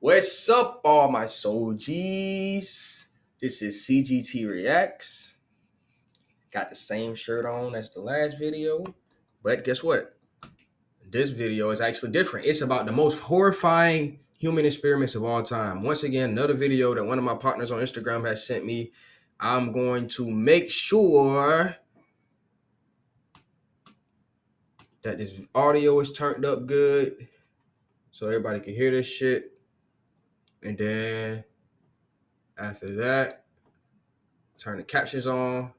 What's up, all my Xolji's? This is CGT Reacts. Got the same shirt on as the last video, but guess what? This video is actually different. It's about the most horrifying human experiments of all time. Once again, another video that one of my partners on Instagram has sent me. I'm going to make sure that this audio is turned up good so everybody can hear this shit. And then after that, turn the captions on.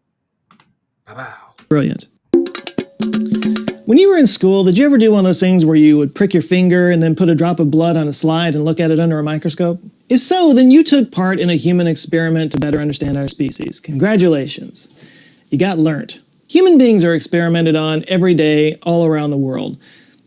Wow. Brilliant. When you were in school, did you ever do one of those things where you would prick your finger and then put a drop of blood on a slide and look at it under a microscope? If so, then you took part in a human experiment to better understand our species. Congratulations. You got learnt. Human beings are experimented on every day all around the world.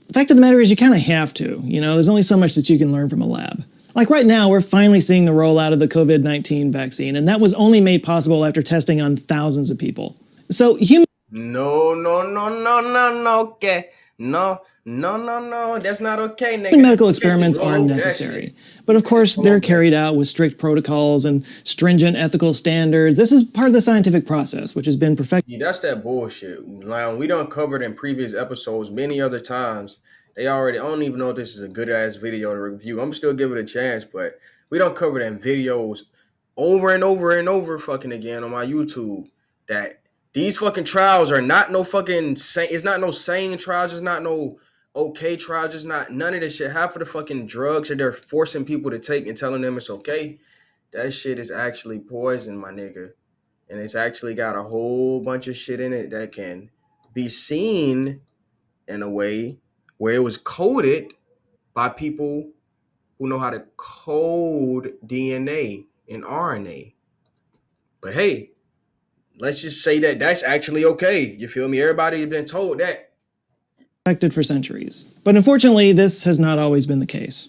The fact of the matter is you kind of have to. There's only so much that you can learn from a lab. Like right now, we're finally seeing the rollout of the COVID-19 vaccine, and that was only made possible after testing on thousands of people. So human... No, okay. No, that's not okay, nigga. Medical experiments are necessary. But of course, they're carried out with strict protocols and stringent ethical standards. This is part of the scientific process, which has been perfected. Yeah, that's that bullshit. Now, we done covered in previous episodes many other times. I don't even know if this is a good-ass video to review. I'm still give it a chance, but we don't cover it in videos over and over fucking again on my YouTube that these fucking trials are not no fucking it's not no sane trials, it's not no okay trials, it's not none of this shit. Half of the fucking drugs that they're forcing people to take and telling them it's okay, that shit is actually poison, my nigga. And it's actually got a whole bunch of shit in it that can be seen in a way where it was coded by people who know how to code DNA and RNA. But hey, let's just say that that's actually okay. You feel me? Everybody has been told that. For centuries. But unfortunately, this has not always been the case.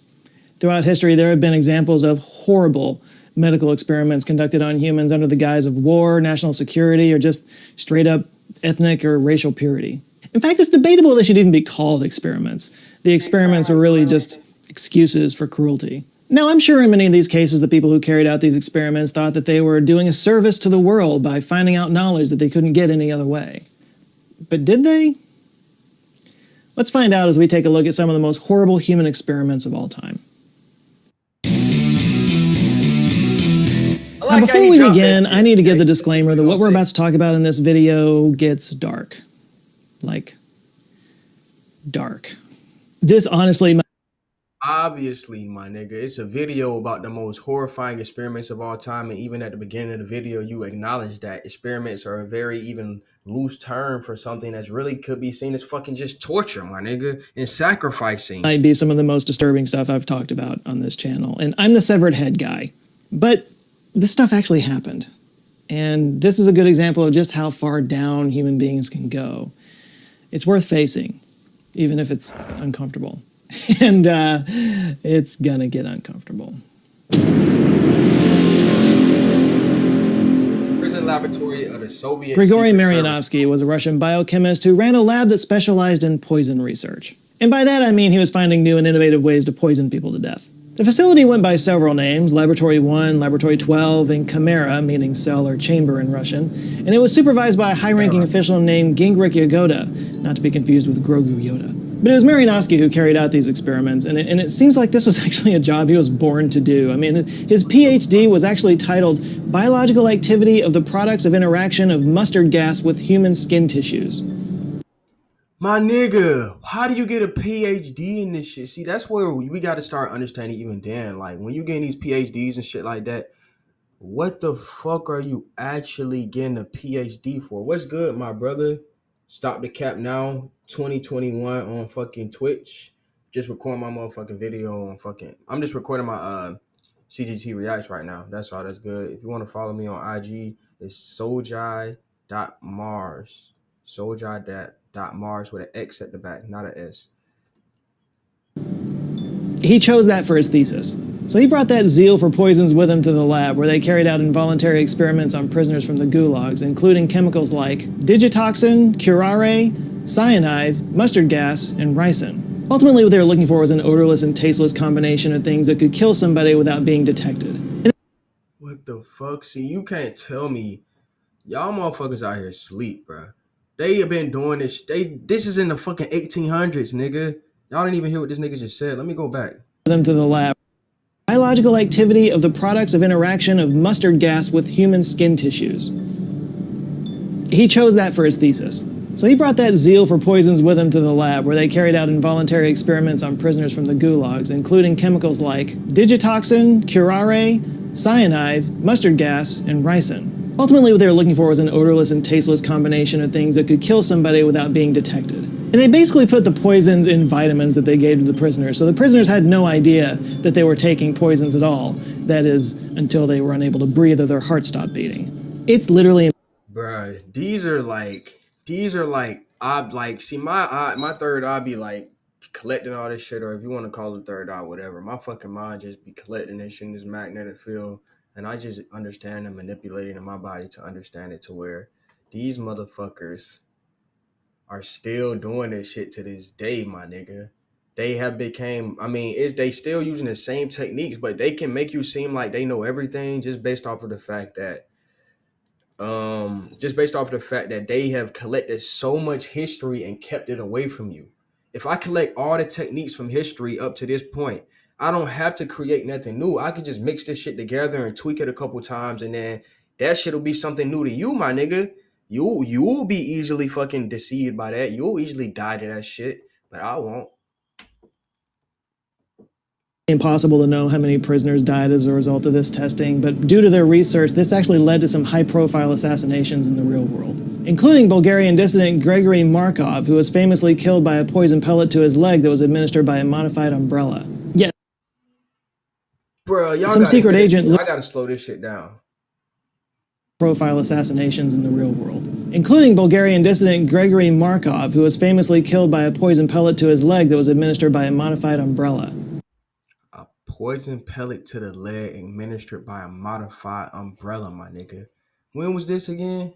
Throughout history, there have been examples of horrible medical experiments conducted on humans under the guise of war, national security, or just straight up ethnic or racial purity. In fact, it's debatable they should even be called experiments. The experiments are really just excuses for cruelty. Now, I'm sure in many of these cases, the people who carried out these experiments thought that they were doing a service to the world by finding out knowledge that they couldn't get any other way. But did they? Let's find out as we take a look at some of the most horrible human experiments of all time. Now, before we begin, I need to give the disclaimer that what we're about to talk about in this video gets dark. Like, dark. This honestly... Obviously, my nigga, it's a video about the most horrifying experiments of all time, and even at the beginning of the video, you acknowledge that experiments are a very even loose term for something that's really could be seen as fucking just torture, my nigga, and sacrificing. Might be some of the most disturbing stuff I've talked about on this channel, and I'm the severed head guy. But this stuff actually happened, and this is a good example of just how far down human beings can go. It's worth facing, even if it's uncomfortable. And it's gonna get uncomfortable. Prison laboratory of the Soviet... Grigory Maryanovsky was a Russian biochemist who ran a lab that specialized in poison research. And by that I mean he was finding new and innovative ways to poison people to death. The facility went by several names: Laboratory 1, Laboratory 12, and Kamera, meaning cell or chamber in Russian, and it was supervised by a high-ranking official named Gingrich Yagoda, not to be confused with Grogu Yoda. But it was Maryanovsky who carried out these experiments, and it seems like this was actually a job he was born to do. I mean, his PhD was actually titled Biological Activity of the Products of Interaction of Mustard Gas with Human Skin Tissues. My nigga, how do you get a PhD in this shit? See, that's where we got to start understanding even then. Like, when you getting these PhDs and shit like that, what the fuck are you actually getting a PhD for? What's good, my brother? Stop the Cap Now 2021 on fucking Twitch. Just recording my motherfucking video on fucking... I'm just recording my CGT Reacts right now. That's all. That's good. If you want to follow me on IG, it's Xolji.mars. Xolji.mars with an X at the back, not an S. He chose that for his thesis. So he brought that zeal for poisons with him to the lab, where they carried out involuntary experiments on prisoners from the gulags, including chemicals like digitoxin, curare, cyanide, mustard gas, and ricin. Ultimately, what they were looking for was an odorless and tasteless combination of things that could kill somebody without being detected. What the fuck? See, you can't tell me y'all motherfuckers out here sleep, bro. They have been doing this. This is in the fucking 1800s, nigga. Y'all didn't even hear what this nigga just said. Let me go back. Them to the lab. Biological activity of the products of interaction of mustard gas with human skin tissues. He chose that for his thesis. So he brought that zeal for poisons with him to the lab, where they carried out involuntary experiments on prisoners from the gulags, including chemicals like digitoxin, curare, cyanide, mustard gas, and ricin. Ultimately, what they were looking for was an odorless and tasteless combination of things that could kill somebody without being detected. And they basically put the poisons in vitamins that they gave to the prisoners, so the prisoners had no idea that they were taking poisons at all. That is, until they were unable to breathe or their heart stopped beating. It's literally... Bruh, these are like, see, my third eye be like collecting all this shit, or if you want to call it third eye, whatever. My fucking mind just be collecting this shit in this magnetic field, and I just understand and manipulating in my body to understand it to where these motherfuckers are still doing this shit to this day, my nigga. They have became, they still using the same techniques, but they can make you seem like they know everything just based off of the fact that they have collected so much history and kept it away from you. If I collect all the techniques from history up to this point, I don't have to create nothing new. I could just mix this shit together and tweak it a couple times, and then that shit will be something new to you, my nigga. You'll be easily fucking deceived by that. You'll easily die to that shit, but I won't. Impossible to know how many prisoners died as a result of this testing, but due to their research, this actually led to some high-profile assassinations in the real world, including Bulgarian dissident Gregory Markov, who was famously killed by a poison pellet to his leg that was administered by a modified umbrella. Yes, bro, y'all some secret agent... I gotta slow this shit down. Profile assassinations in the real world, including Bulgarian dissident Gregory Markov, who was famously killed by a poison pellet to his leg that was administered by a modified umbrella. Poison pellet to the leg administered by a modified umbrella, my nigga. When was this again?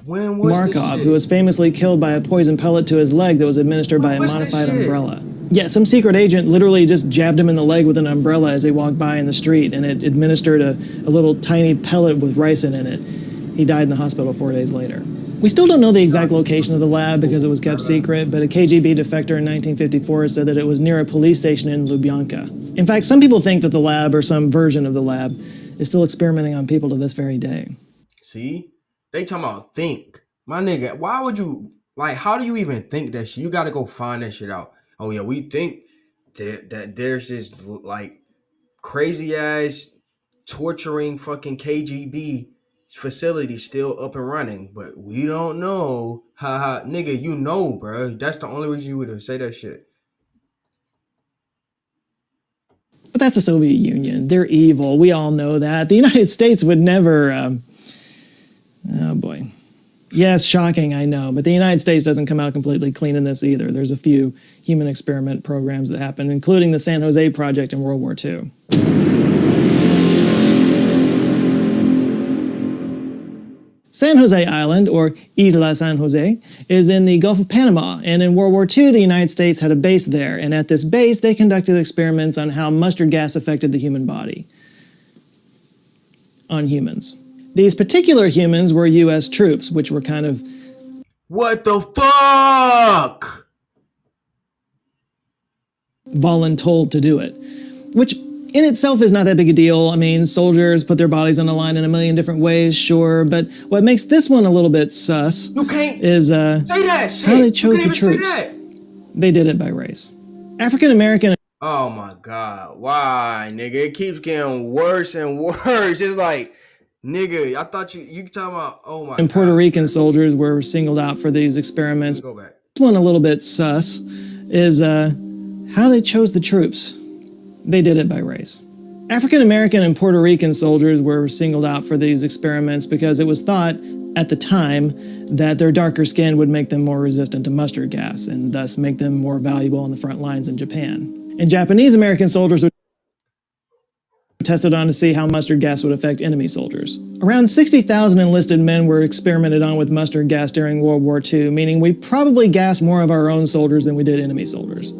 When was Markov, who was famously killed by a poison pellet to his leg that was administered by a modified umbrella. Yeah, some secret agent literally just jabbed him in the leg with an umbrella as he walked by in the street, and it administered a little tiny pellet with ricin in it. He died in the hospital 4 days later. We still don't know the exact location of the lab because it was kept secret, but a KGB defector in 1954 said that it was near a police station in Lubyanka. In fact, some people think that the lab, or some version of the lab, is still experimenting on people to this very day. See? They talking about think. My nigga, why would you, like, how do you even think that shit? You gotta go find that shit out. Oh yeah, we think that there's this, like, crazy-ass, torturing fucking KGB facility still up and running, but we don't know. Haha, nigga, you know, bro. That's the only reason you would say that shit. But that's the Soviet Union. They're evil. We all know that. The United States would never... oh boy. Yes, shocking, I know. But the United States doesn't come out completely clean in this either. There's a few human experiment programs that happen, including the San Jose Project in World War II. San Jose Island, or Isla San Jose, is in the Gulf of Panama, and in World War II, the United States had a base there, and at this base, they conducted experiments on how mustard gas affected the human body. On humans. These particular humans were U.S. troops, which were kind of... What the fuck? Voluntold to do it, which in itself is not that big a deal. I mean, soldiers put their bodies on the line in a million different ways, sure, but what makes this one a little bit sus is say that shit. How they chose the troops. They did it by race. African American. Oh my God, why, nigga? It keeps getting worse and worse. It's like, nigga, I thought you talking about, oh my God. And Puerto Rican soldiers were singled out for these experiments. Go back. This one a little bit sus is how they chose the troops. They did it by race. African American and Puerto Rican soldiers were singled out for these experiments because it was thought at the time that their darker skin would make them more resistant to mustard gas and thus make them more valuable on the front lines in Japan. And Japanese American soldiers were tested on to see how mustard gas would affect enemy soldiers. Around 60,000 enlisted men were experimented on with mustard gas during World War II, meaning we probably gassed more of our own soldiers than we did enemy soldiers.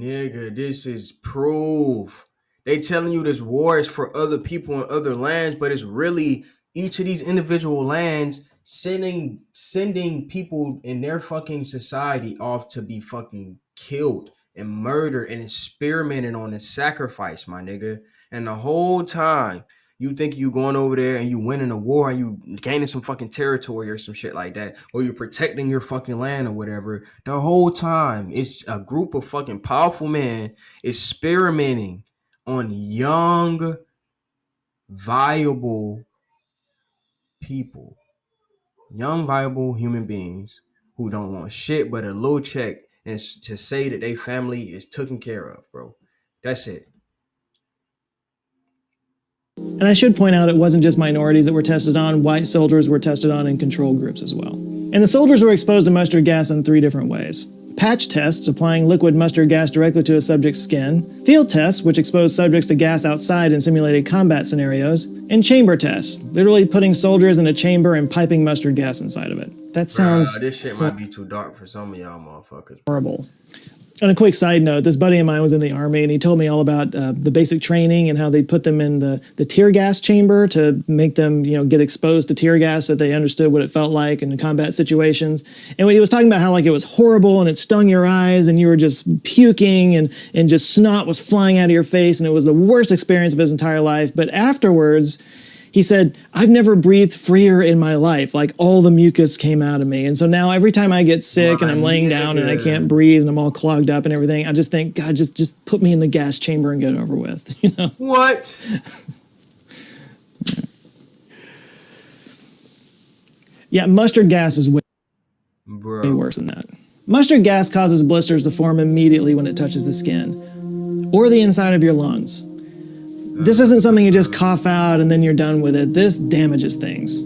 Nigga, this is proof. They telling you this war is for other people in other lands, but it's really each of these individual lands sending people in their fucking society off to be fucking killed and murdered and experimented on and sacrificed, my nigga. And the whole time you think you going over there and you winning a war and you gaining some fucking territory or some shit like that, or you're protecting your fucking land or whatever. The whole time it's a group of fucking powerful men experimenting on young, viable people, young, viable human beings who don't want shit but a little check and to say that their family is taken care of, bro. That's it. And I should point out it wasn't just minorities that were tested on, white soldiers were tested on in control groups as well. And the soldiers were exposed to mustard gas in 3 different ways. Patch tests, applying liquid mustard gas directly to a subject's skin, field tests, which exposed subjects to gas outside in simulated combat scenarios, and chamber tests, literally putting soldiers in a chamber and piping mustard gas inside of it. That sounds this shit might be too dark for some of y'all motherfuckers. Horrible. On a quick side note, this buddy of mine was in the Army, and he told me all about the basic training and how they put them in the tear gas chamber to make them, get exposed to tear gas so that they understood what it felt like in combat situations. And when he was talking about how it was horrible and it stung your eyes and you were just puking and just snot was flying out of your face and it was the worst experience of his entire life. But afterwards, he said, I've never breathed freer in my life. Like, all the mucus came out of me. And so now every time I get sick and I'm laying down and I can't breathe and I'm all clogged up and everything, I just think, God, just put me in the gas chamber and get it over with. What? Yeah, mustard gas is way worse than that. Mustard gas causes blisters to form immediately when it touches the skin or the inside of your lungs. This isn't something you just cough out and then you're done with it. This damages things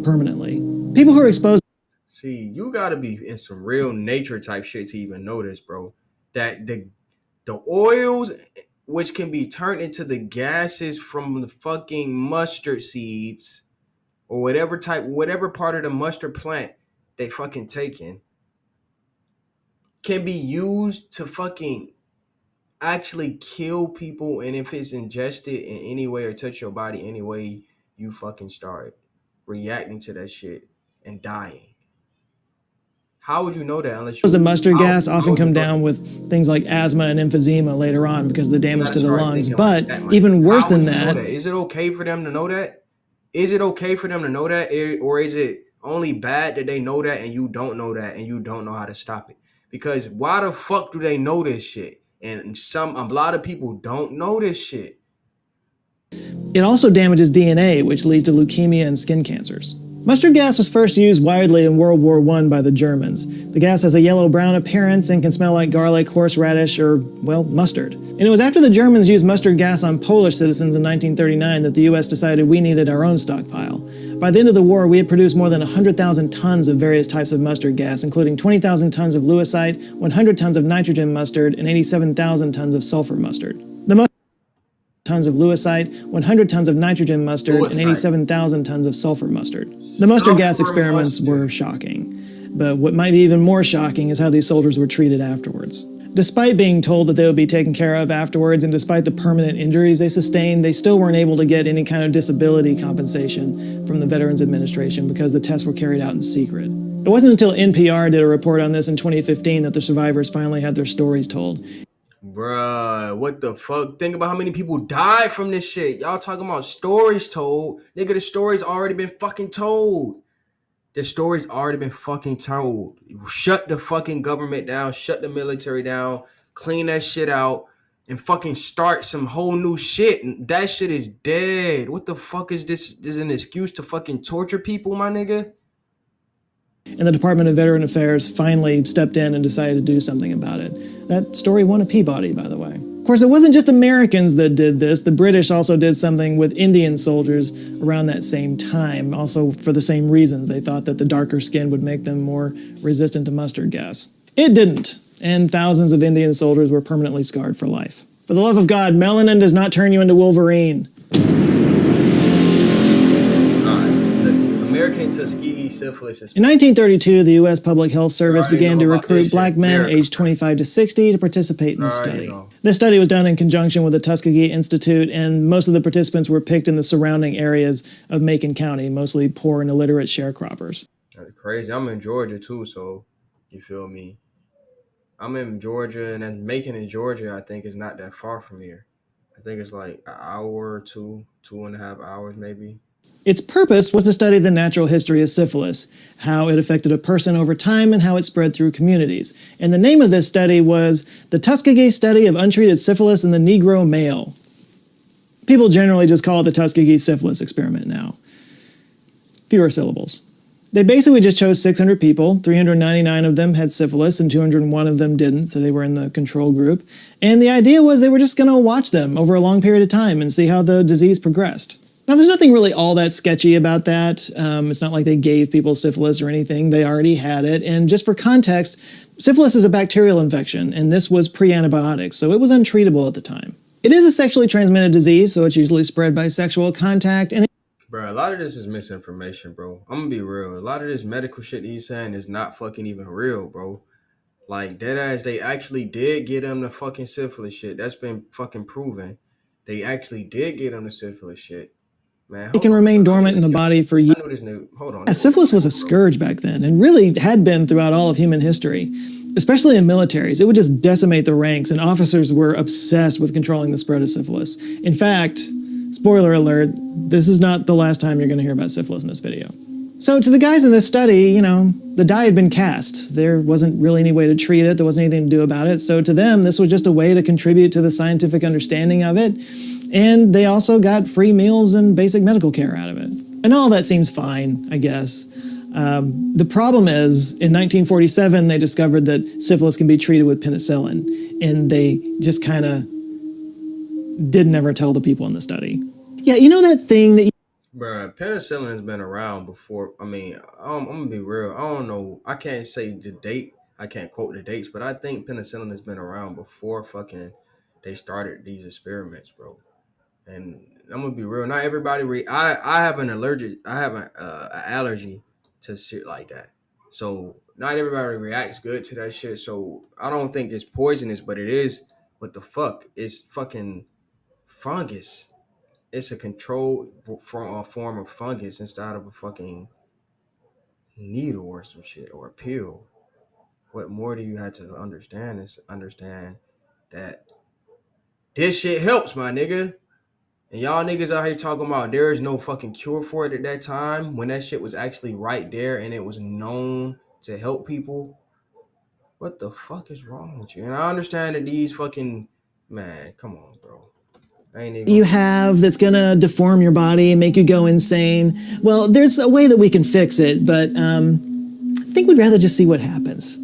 permanently. People who are exposed... See, you gotta be in some real nature type shit to even know this, bro. That the oils, which can be turned into the gases from the fucking mustard seeds or whatever part of the mustard plant they fucking taking, can be used to fucking actually kill people. And if it's ingested in any way or touch your body any way, you fucking start reacting to that shit and dying. How would you know that unless you... The mustard gas often come down with things like asthma and emphysema later on because of the damage to the lungs. But even worse than that... Is it okay for them to know that? Is it okay for them to know that? Or is it only bad that they know that and you don't know that and you don't know how to stop it? Because why the fuck do they know this shit? And a lot of people don't know this shit. It also damages DNA, which leads to leukemia and skin cancers. Mustard gas was first used widely in World War I by the Germans. The gas has a yellow-brown appearance and can smell like garlic, horseradish, or, well, mustard. And it was after the Germans used mustard gas on Polish citizens in 1939 that the US decided we needed our own stockpile. By the end of the war, we had produced more than 100,000 tons of various types of mustard gas, including 20,000 tons of lewisite, 100 tons of nitrogen mustard, and 87,000 tons of sulfur mustard. Tons of lewisite, 100 tons of nitrogen mustard, and 87,000 tons of sulfur mustard. The mustard gas experiments were shocking. But what might be even more shocking is how these soldiers were treated afterwards. Despite being told that they would be taken care of afterwards, and despite the permanent injuries they sustained, they still weren't able to get any kind of disability compensation from the Veterans Administration because the tests were carried out in secret. It wasn't until NPR did a report on this in 2015 that the survivors finally had their stories told. Bruh, what the fuck? Think about how many people died from this shit. Y'all talking about stories told. Nigga, the story's already been fucking told. The story's already been fucking told. Shut the fucking government down. Shut the military down. Clean that shit out. And fucking start some whole new shit. That shit is dead. What the fuck is this? This is an excuse to fucking torture people, my nigga? And the Department of Veteran Affairs finally stepped in and decided to do something about it. That story won a Peabody, by the way. Of course, it wasn't just Americans that did this. The British also did something with Indian soldiers around that same time, also for the same reasons. They thought that the darker skin would make them more resistant to mustard gas. It didn't, and thousands of Indian soldiers were permanently scarred for life. For the love of God, melanin does not turn you into Wolverine. American Tuskegee syphilis In 1932, the U.S. Public Health Service already began know to about this recruit black shit. men America. aged 25 to 60 to participate in the I already study. know. This study was done in conjunction with the Tuskegee Institute, and most of the participants were picked in the surrounding areas of Macon County, mostly poor and illiterate sharecroppers. That's crazy. I'm in Georgia too, so you feel me? I'm in Georgia, and then Macon in Georgia, I think, is not that far from here. I think it's like an hour or two, 2.5 hours maybe. Its purpose was to study the natural history of syphilis, how it affected a person over time, and how it spread through communities. And the name of this study was the Tuskegee Study of Untreated Syphilis in the Negro Male. People generally just call it the Tuskegee Syphilis Experiment now. Fewer syllables. They basically just chose 600 people. 399 of them had syphilis and 201 of them didn't, so they were in the control group. And the idea was they were just going to watch them over a long period of time and see how the disease progressed. Now, there's nothing really all that sketchy about that. It's not like they gave people syphilis or anything. They already had it. And just for context, syphilis is a bacterial infection, and this was pre-antibiotics, so it was untreatable at the time. It is a sexually transmitted disease, so it's usually spread by sexual contact, and Bro, a lot of this is misinformation, bro. I'm gonna be real. A lot of this medical shit he's saying is not fucking even real, bro. Like, dead ass, they actually did get him the fucking syphilis shit. That's been fucking proven. They actually did get him the syphilis shit. Man, it can remain dormant in the body for years. I know this nigga. Hold on. Yeah, syphilis was a scourge back then, and really had been throughout all of human history, especially in militaries. It would just decimate the ranks, and officers were obsessed with controlling the spread of syphilis. In fact, spoiler alert, this is not the last time you're going to hear about syphilis in this video. So to the guys in this study, the die had been cast. There wasn't really any way to treat it. There wasn't anything to do about it. So to them, this was just a way to contribute to the scientific understanding of it. And they also got free meals and basic medical care out of it. And all that seems fine, I guess. The problem is, in 1947, they discovered that syphilis can be treated with penicillin. And they just kind of didn't ever tell the people in the study. Yeah, you know that thing that Bruh, penicillin has been around before. I mean, I'm gonna be real. I don't know. I can't say the date. I can't quote the dates, but I think penicillin has been around before fucking they started these experiments, bro. And I'm gonna be real. Not everybody. I have an allergic. I have an allergy to shit like that. So not everybody reacts good to that shit. So I don't think it's poisonous, but it is. What the fuck? It's fucking fungus. It's a controlled form of fungus instead of a fucking needle or some shit or a pill. What more do you have to understand is understand that this shit helps, my nigga. And y'all niggas out here talking about there is no fucking cure for it at that time when that shit was actually right there and it was known to help people. What the fuck is wrong with you? And I understand that these fucking man, come on, bro. you have that's gonna deform your body and make you go insane. Well, there's a way that we can fix it, but I think we'd rather just see what happens.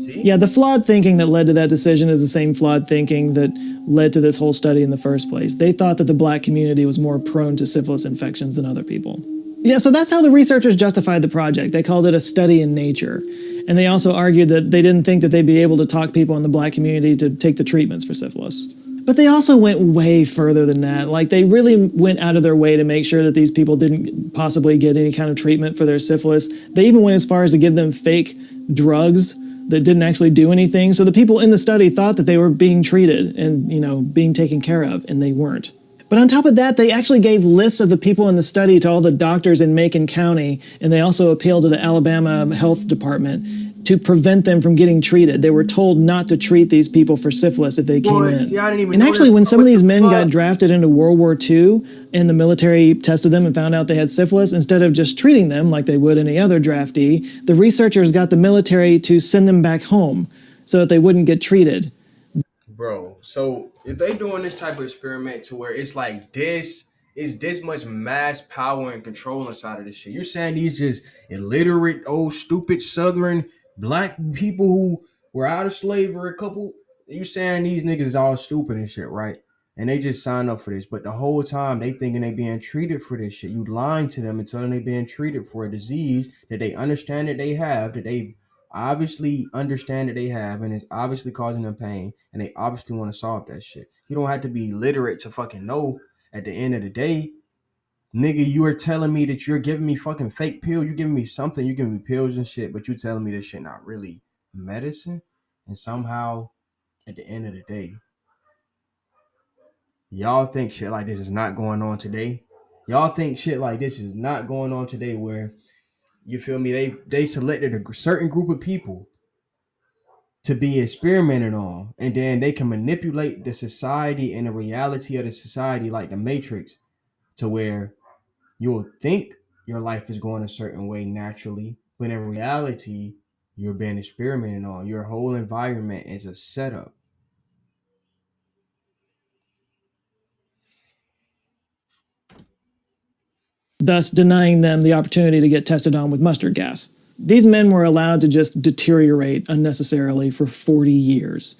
Yeah, the flawed thinking that led to that decision is the same flawed thinking that led to this whole study in the first place. They thought that the black community was more prone to syphilis infections than other people. Yeah, so that's how the researchers justified the project. They called it a study in nature. And they also argued that they didn't think that they'd be able to talk people in the black community to take the treatments for syphilis. But they also went way further than that. Like, they really went out of their way to make sure that these people didn't possibly get any kind of treatment for their syphilis. They even went as far as to give them fake drugs that didn't actually do anything. So the people in the study thought that they were being treated and, being taken care of, and they weren't. But on top of that, they actually gave lists of the people in the study to all the doctors in Macon County, and they also appealed to the Alabama Health Department to prevent them from getting treated. They were told not to treat these people for syphilis if they came in. Yeah, I didn't even and know actually, that. when some of these men got drafted into World War II and the military tested them and found out they had syphilis, instead of just treating them like they would any other draftee, the researchers got the military to send them back home so that they wouldn't get treated. Bro, so if they doing this type of experiment to where it's like this is this much mass power and control inside of this shit. You're saying these just illiterate, old, stupid Southern black people who were out of slavery, you saying these niggas all stupid and shit, right? And they just sign up for this. But the whole time they thinking they being treated for this shit. You lying to them and telling they being treated for a disease that they understand that they have, that they obviously understand that they have, and it's obviously causing them pain, and they obviously want to solve that shit. You don't have to be literate to fucking know at the end of the day. Nigga, you are telling me that you're giving me fucking fake pills. You're giving me something. You're giving me pills and shit, but you telling me this shit not really medicine. And somehow, at the end of the day, y'all think shit like this is not going on today. Y'all think shit like this is not going on today where, you feel me, they selected a certain group of people to be experimented on, and then they can manipulate the society and the reality of the society like the Matrix to where you'll think your life is going a certain way naturally, but in reality, you're being experimented on. Your whole environment is a setup. thus denying them the opportunity to get tested on with mustard gas. These men were allowed to just deteriorate unnecessarily for 40 years.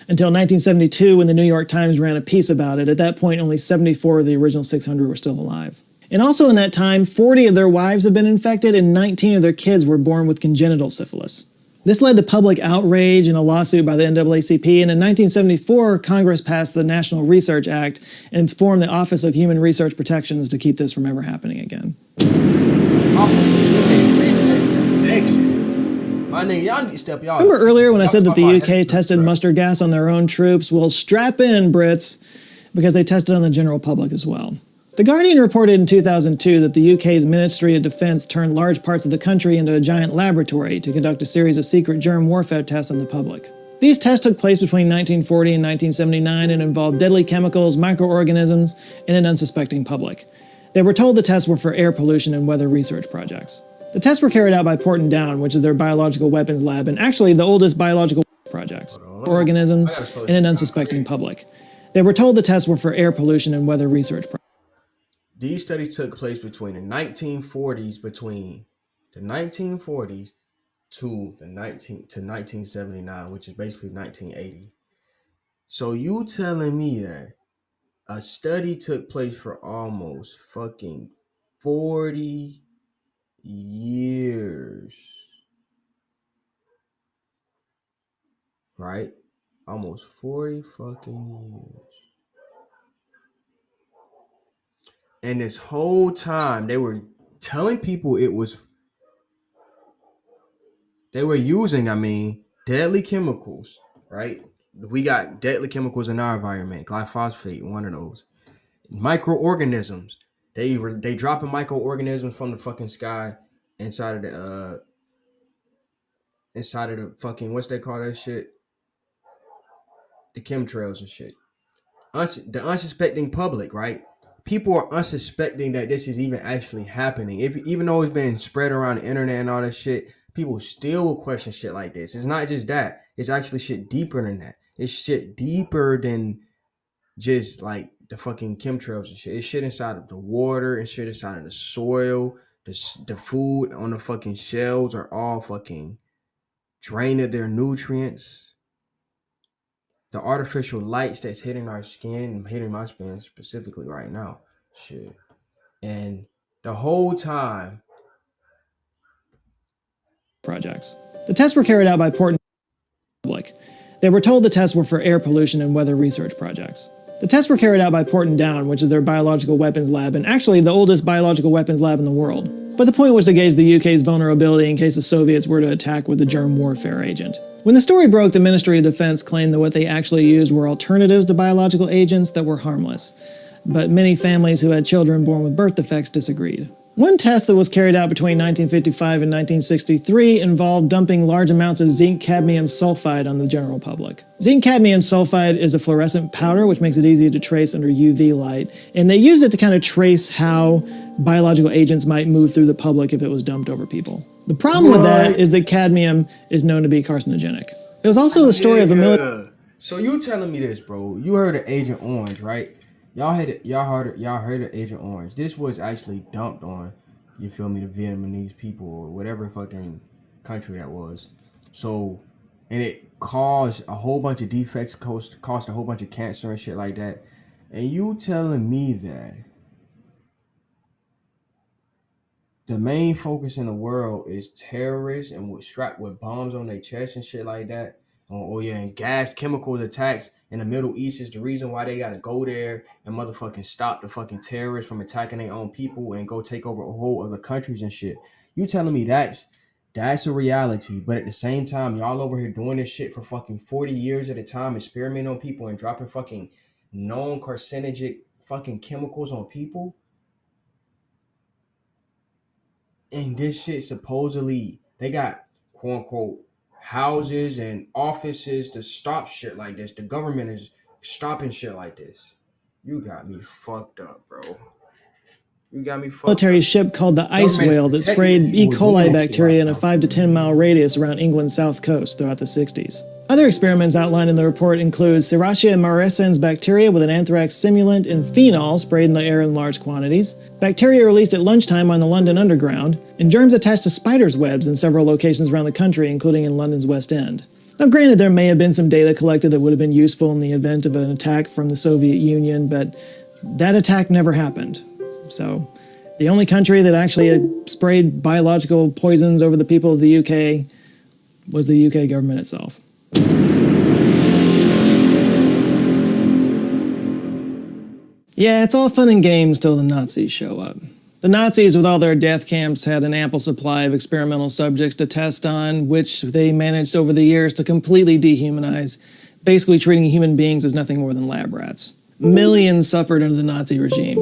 Until 1972, when the New York Times ran a piece about it. At that point, only 74 of the original 600 were still alive. And also in that time, 40 of their wives had been infected and 19 of their kids were born with congenital syphilis. This led to public outrage and a lawsuit by the NAACP, and in 1974, Congress passed the National Research Act and formed the Office of Human Research Protections to keep this from ever happening again. Remember earlier when I said that the UK tested mustard gas on their own troops? Well, strap in, Brits, because they tested on the general public as well. The Guardian reported in 2002 that the UK's Ministry of Defence turned large parts of the country into a giant laboratory to conduct a series of secret germ warfare tests on the public. These tests took place between 1940 and 1979 and involved deadly chemicals, microorganisms, and an unsuspecting public. They were told the tests were for air pollution and weather research projects. The tests were carried out by Porton Down, which is their biological weapons lab, and actually the oldest biological projects, organisms, and an unsuspecting public. They were told the tests were for air pollution and weather research projects. These studies took place between the 1940s, to 1979, which is basically 1980. So you telling me that a study took place for almost fucking 40 years, right? Almost 40 fucking years. And this whole time they were telling people they were using, deadly chemicals, right? We got deadly chemicals in our environment. Glyphosate, one of those. Microorganisms. They dropping microorganisms from the fucking sky inside of the fucking, what's they call that shit? The chemtrails and shit. The unsuspecting public, right? People are unsuspecting that this is even actually happening. Even though it's been spread around the internet and all that shit, people still will question shit like this. It's not just that. It's actually shit deeper than that. It's shit deeper than just like the fucking chemtrails and shit. It's shit inside of the water and shit inside of the soil. The food on the fucking shelves are all fucking drained of their nutrients. The artificial lights that's hitting our skin, hitting my skin specifically right now. Shit. And the whole time. Projects. The tests were carried out by Porton public. They were told the tests were for air pollution and weather research projects. The tests were carried out by Porton Down, which is their biological weapons lab, and actually the oldest biological weapons lab in the world. But the point was to gauge the UK's vulnerability in case the Soviets were to attack with a germ warfare agent. When the story broke, the Ministry of Defense claimed that what they actually used were alternatives to biological agents that were harmless. But many families who had children born with birth defects disagreed. One test that was carried out between 1955 and 1963 involved dumping large amounts of zinc cadmium sulfide on the general public. Zinc cadmium sulfide is a fluorescent powder which makes it easy to trace under UV light, and they used it to kind of trace how biological agents might move through the public if it was dumped over people. The problem with that is that cadmium is known to be carcinogenic. It was also the story of a military. So you telling me this, bro? You heard of Agent Orange, right? Y'all heard of Agent Orange. This was actually dumped on, you feel me, the Vietnamese people or whatever fucking country that was. So, and it caused a whole bunch of defects, caused a whole bunch of cancer and shit like that. And you telling me that the main focus in the world is terrorists and strapped with bombs on their chest and shit like that, Oh yeah, and gas chemicals attacks in the Middle East is the reason why they gotta go there and motherfucking stop the fucking terrorists from attacking their own people and go take over a whole other countries and shit. You telling me that's a reality, but at the same time, y'all over here doing this shit for fucking 40 years at a time, experimenting on people and dropping fucking known carcinogenic fucking chemicals on people. And this shit supposedly they got quote unquote houses and offices to stop shit like this. The government is stopping shit like this. You got me fucked up, bro. You got me fucked Military up. ship called the Ice Government Whale that protecting sprayed E. people coli doing shit bacteria like in a that. 5 to 10 mile radius around England's south coast throughout the 60s. Other experiments outlined in the report include Serratia marcescens bacteria with an anthrax simulant and phenol sprayed in the air in large quantities, bacteria released at lunchtime on the London Underground, and germs attached to spiders' webs in several locations around the country, including in London's West End. Now, granted, there may have been some data collected that would have been useful in the event of an attack from the Soviet Union, but that attack never happened. So, the only country that actually had sprayed biological poisons over the people of the UK was the UK government itself. Yeah, it's all fun and games till the Nazis show up. The Nazis, with all their death camps, had an ample supply of experimental subjects to test on, which they managed over the years to completely dehumanize, basically treating human beings as nothing more than lab rats. Millions suffered under the Nazi regime,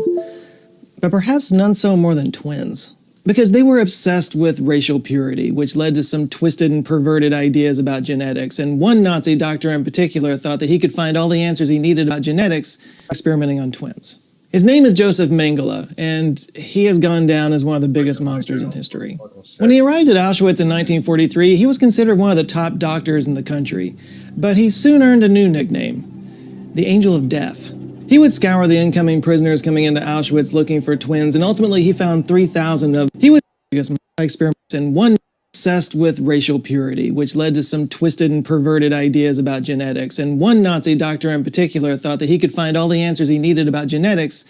but perhaps none so more than twins. Because they were obsessed with racial purity, which led to some twisted and perverted ideas about genetics, and one Nazi doctor in particular thought that he could find all the answers he needed about genetics experimenting on twins. His name is Joseph Mengele, and he has gone down as one of the biggest monsters in history. When he arrived at Auschwitz in 1943, he was considered one of the top doctors in the country, but he soon earned a new nickname, the Angel of Death. He would scour the incoming prisoners coming into Auschwitz looking for twins, and ultimately he found 3,000 of them. He was the biggest experiments, and one obsessed with racial purity, which led to some twisted and perverted ideas about genetics, and one Nazi doctor in particular thought that he could find all the answers he needed about genetics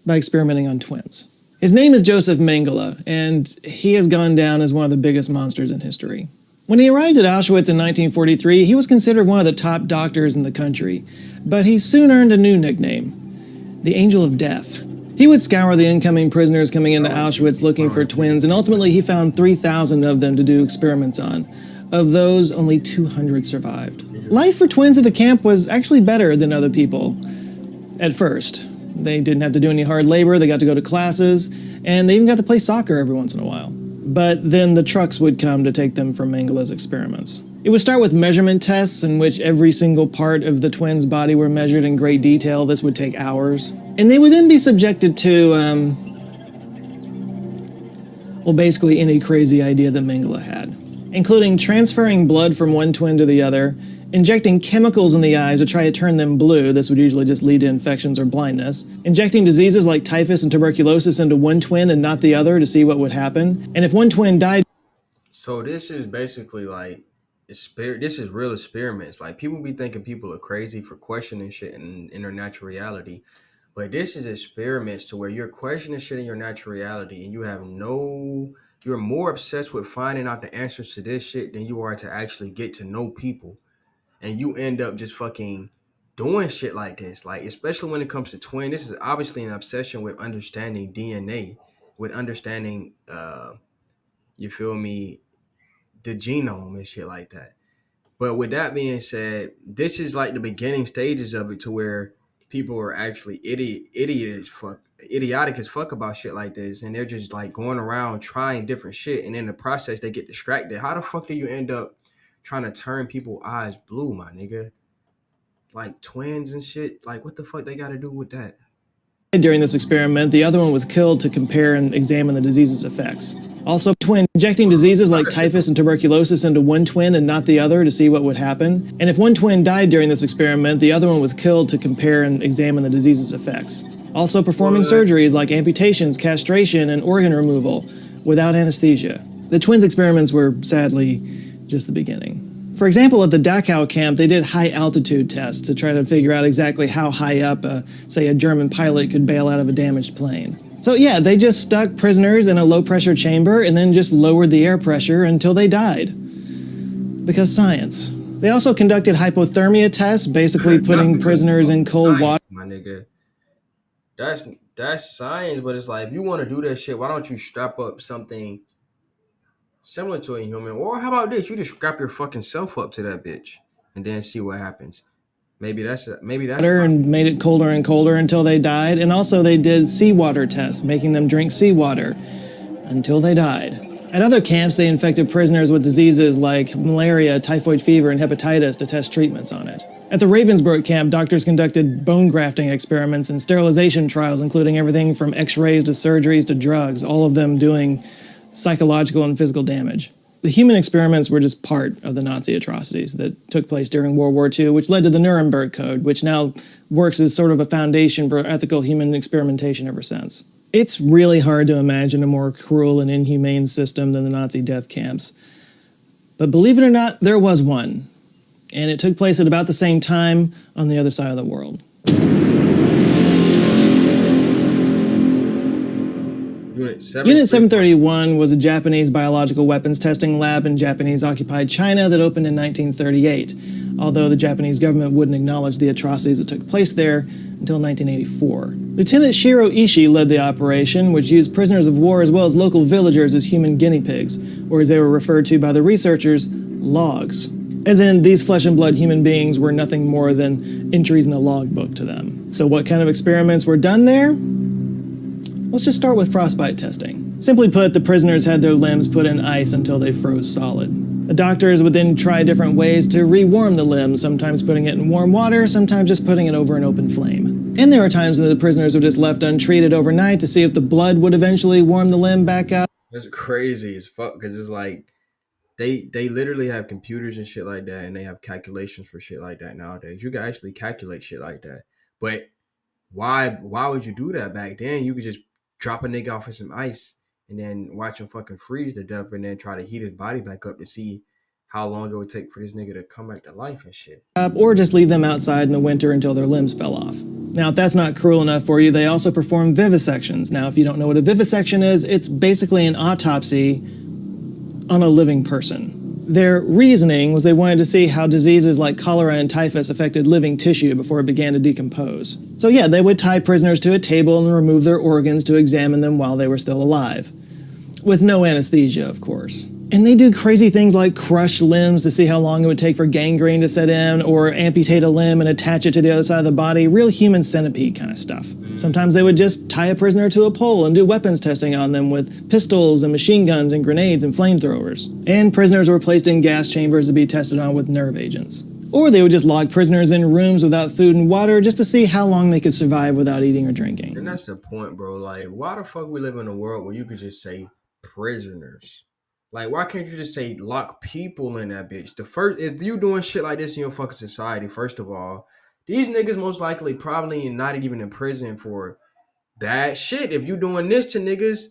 by experimenting on twins. His name is Joseph Mengele, and he has gone down as one of the biggest monsters in history. When he arrived at Auschwitz in 1943, he was considered one of the top doctors in the country, but he soon earned a new nickname, the Angel of Death. He would scour the incoming prisoners coming into Auschwitz looking for twins, and ultimately he found 3,000 of them to do experiments on. Of those, only 200 survived. Life for twins at the camp was actually better than other people. At first. They didn't have to do any hard labor, they got to go to classes, and they even got to play soccer every once in a while. But then the trucks would come to take them for Mengele's experiments. It would start with measurement tests in which every single part of the twins' body were measured in great detail. This would take hours. And they would then be subjected to, well, basically any crazy idea that Mengele had, including transferring blood from one twin to the other, injecting chemicals in the eyes to try to turn them blue. This would usually just lead to infections or blindness. Injecting diseases like typhus and tuberculosis into one twin and not the other to see what would happen. And if one twin died... So this is basically like this is real experiments. Like people be thinking people are crazy for questioning shit in their natural reality. But this is experiments to where you're questioning shit in your natural reality and you're more obsessed with finding out the answers to this shit than you are to actually get to know people. And you end up just fucking doing shit like this. Like, especially when it comes to twin, this is obviously an obsession with understanding DNA, with understanding, you feel me, the genome and shit like that. But with that being said, this is like the beginning stages of it to where people are actually idiotic as fuck about shit like this, and they're just like going around trying different shit, and in the process they get distracted. How the fuck do you end up trying to turn people's eyes blue, my nigga? Like twins and shit. Like what the fuck they got to do with that? During this experiment, the other one was killed to compare and examine the disease's effects. Also, twin injecting diseases like typhus and tuberculosis into one twin and not the other to see what would happen. And if one twin died during this experiment, the other one was killed to compare and examine the disease's effects. Also performing surgeries like amputations, castration, and organ removal without anesthesia. The twins' experiments were, sadly, just the beginning. For example, at the Dachau camp, they did high-altitude tests to try to figure out exactly how high up, say, a German pilot could bail out of a damaged plane. So yeah, they just stuck prisoners in a low-pressure chamber and then just lowered the air pressure until they died. Because science. They also conducted hypothermia tests, basically putting prisoners in cold water. My nigga, that's science, but it's like if you want to do that shit, why don't you strap up something similar to a human? Or how about this? You just strap your fucking self up to that bitch and then see what happens. Maybe that's and made it colder and colder until they died. And also they did seawater tests, making them drink seawater until they died. At other camps, they infected prisoners with diseases like malaria, typhoid fever, and hepatitis to test treatments on it. At the Ravensbrück camp, doctors conducted bone grafting experiments and sterilization trials, including everything from x-rays to surgeries to drugs, all of them doing psychological and physical damage. The human experiments were just part of the Nazi atrocities that took place during World War II, which led to the Nuremberg Code, which now works as sort of a foundation for ethical human experimentation ever since. It's really hard to imagine a more cruel and inhumane system than the Nazi death camps. But believe it or not, there was one. And it took place at about the same time on the other side of the world. Unit 731 was a Japanese biological weapons testing lab in Japanese-occupied China that opened in 1938, although the Japanese government wouldn't acknowledge the atrocities that took place there until 1984. Lieutenant Shiro Ishii led the operation, which used prisoners of war as well as local villagers as human guinea pigs, or as they were referred to by the researchers, logs. As in, these flesh and blood human beings were nothing more than entries in a logbook to them. So what kind of experiments were done there? Let's just start with frostbite testing. Simply put, the prisoners had their limbs put in ice until they froze solid. The doctors would then try different ways to rewarm the limbs, sometimes putting it in warm water, sometimes just putting it over an open flame. And there were times when the prisoners were just left untreated overnight to see if the blood would eventually warm the limb back up. It's crazy as fuck, because it's like they literally have computers and shit like that, and they have calculations for shit like that nowadays. You can actually calculate shit like that. But why would you do that back then? You could just drop a nigga off in some ice and then watch him fucking freeze to death and then try to heat his body back up to see how long it would take for this nigga to come back to life and shit. Or just leave them outside in the winter until their limbs fell off. Now, if that's not cruel enough for you, they also perform vivisections. Now, if you don't know what a vivisection is, it's basically an autopsy on a living person. Their reasoning was they wanted to see how diseases like cholera and typhus affected living tissue before it began to decompose. So yeah, they would tie prisoners to a table and remove their organs to examine them while they were still alive. With no anesthesia, of course. And they do crazy things like crush limbs to see how long it would take for gangrene to set in, or amputate a limb and attach it to the other side of the body, real human centipede kind of stuff. Sometimes they would just tie a prisoner to a pole and do weapons testing on them with pistols and machine guns and grenades and flamethrowers. And prisoners were placed in gas chambers to be tested on with nerve agents. Or they would just lock prisoners in rooms without food and water just to see how long they could survive without eating or drinking. And that's the point, bro. Like, why the fuck we live in a world where you could just say prisoners? Like, why can't you just say lock people in that bitch? If you doing shit like this in your fucking society, first of all, these niggas most likely probably not even in prison for bad shit. If you doing this to niggas,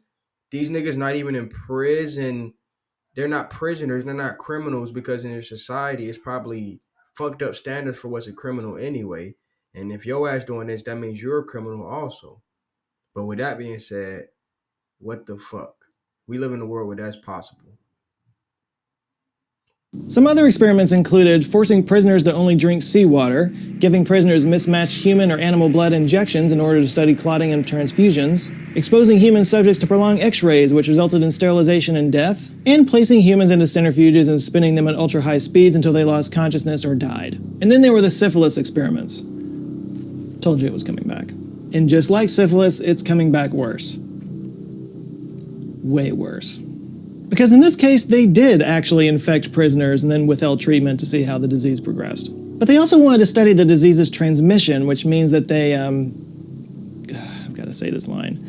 these niggas not even in prison. They're not prisoners. They're not criminals, because in their society, it's probably fucked up standards for what's a criminal anyway. And if your ass doing this, that means you're a criminal also. But with that being said, what the fuck? We live in a world where that's possible. Some other experiments included forcing prisoners to only drink seawater, giving prisoners mismatched human or animal blood injections in order to study clotting and transfusions, exposing human subjects to prolonged x-rays which resulted in sterilization and death, and placing humans into centrifuges and spinning them at ultra-high speeds until they lost consciousness or died. And then there were the syphilis experiments. Told you it was coming back. And just like syphilis, it's coming back worse. Way worse. Because in this case, they did actually infect prisoners and then withheld treatment to see how the disease progressed. But they also wanted to study the disease's transmission, which means that they, I've got to say this line.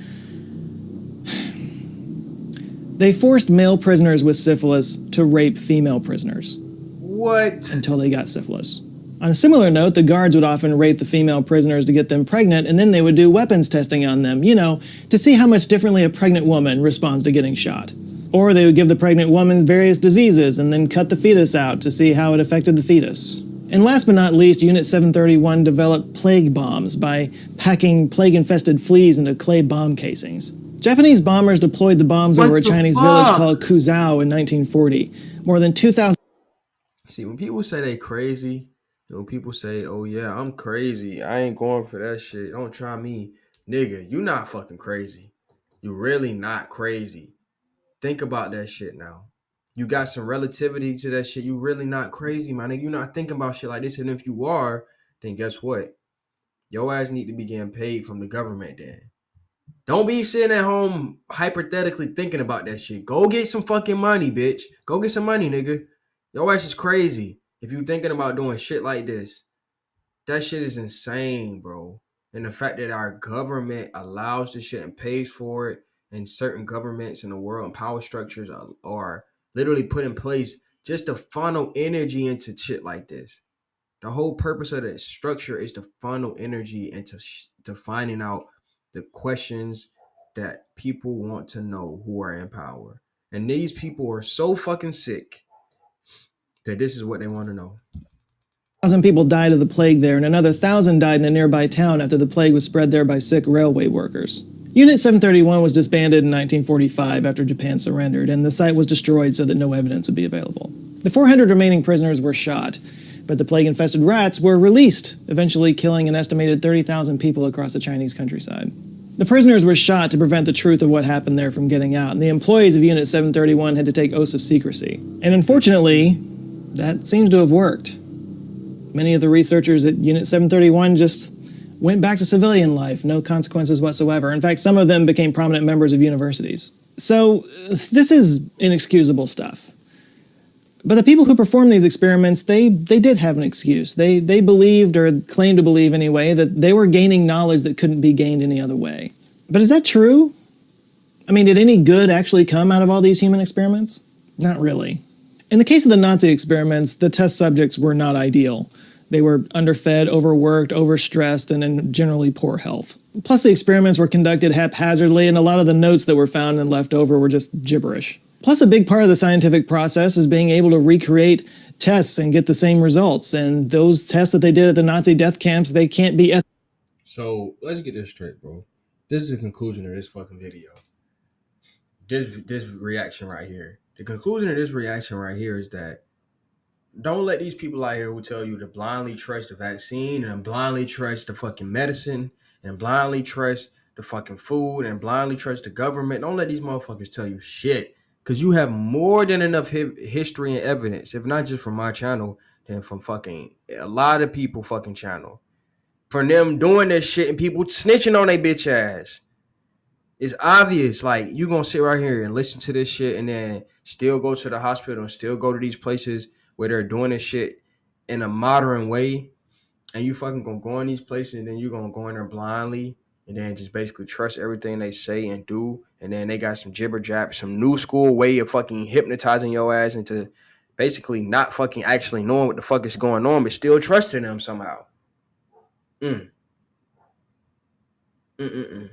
They forced male prisoners with syphilis to rape female prisoners. What? Until they got syphilis. On a similar note, the guards would often rape the female prisoners to get them pregnant, and then they would do weapons testing on them, you know, to see how much differently a pregnant woman responds to getting shot. Or they would give the pregnant woman various diseases and then cut the fetus out to see how it affected the fetus. And last but not least, Unit 731 developed plague bombs by packing plague-infested fleas into clay bomb casings. Japanese bombers deployed the bombs over a Chinese village called Kuzhou in 1940. More than 2,000... See, when people say they crazy, when people say, "Oh yeah, I'm crazy. I ain't going for that shit. Don't try me." Nigga, you not fucking crazy. You really not crazy. Think about that shit now. You got some relativity to that shit. You really not crazy, my nigga. You not thinking about shit like this. And if you are, then guess what? Your ass need to be getting paid from the government then. Don't be sitting at home hypothetically thinking about that shit. Go get some fucking money, bitch. Go get some money, nigga. Your ass is crazy if you thinking about doing shit like this. That shit is insane, bro. And the fact that our government allows this shit and pays for it, and certain governments in the world and power structures are literally put in place just to funnel energy into shit like this. The whole purpose of the structure is to funnel energy into to finding out the questions that people want to know who are in power. And these people are so fucking sick that this is what they want to know. 1,000 people died of the plague there, and another 1,000 died in a nearby town after the plague was spread there by sick railway workers. Unit 731 was disbanded in 1945 after Japan surrendered, and the site was destroyed so that no evidence would be available. The 400 remaining prisoners were shot, but the plague-infested rats were released, eventually killing an estimated 30,000 people across the Chinese countryside. The prisoners were shot to prevent the truth of what happened there from getting out, and the employees of Unit 731 had to take oaths of secrecy. And unfortunately, that seems to have worked. Many of the researchers at Unit 731 just went back to civilian life, no consequences whatsoever. In fact, some of them became prominent members of universities. So, this is inexcusable stuff. But the people who performed these experiments, they did have an excuse. They believed, or claimed to believe anyway, that they were gaining knowledge that couldn't be gained any other way. But is that true? I mean, did any good actually come out of all these human experiments? Not really. In the case of the Nazi experiments, the test subjects were not ideal. They were underfed, overworked, overstressed, and in generally poor health. Plus, the experiments were conducted haphazardly, and a lot of the notes that were found and left over were just gibberish. Plus, a big part of the scientific process is being able to recreate tests and get the same results, and those tests that they did at the Nazi death camps, they can't be ethical. So let's get this straight, bro. This is the conclusion of this fucking video. This reaction right here. The conclusion of this reaction right here is that don't let these people out here who tell you to blindly trust the vaccine and blindly trust the fucking medicine and blindly trust the fucking food and blindly trust the government. Don't let these motherfuckers tell you shit, because you have more than enough history and evidence, if not just from my channel, then from fucking a lot of people fucking channel, for them doing this shit and people snitching on their bitch ass. It's obvious. Like, you gonna sit right here and listen to this shit and then still go to the hospital and still go to these places where they're doing this shit in a modern way, and you fucking gonna go in these places and then you're gonna go in there blindly and then just basically trust everything they say and do, and then they got some jibber jab, some new school way of fucking hypnotizing your ass into basically not fucking actually knowing what the fuck is going on, but still trusting them somehow. Mm. Mm-mm-mm.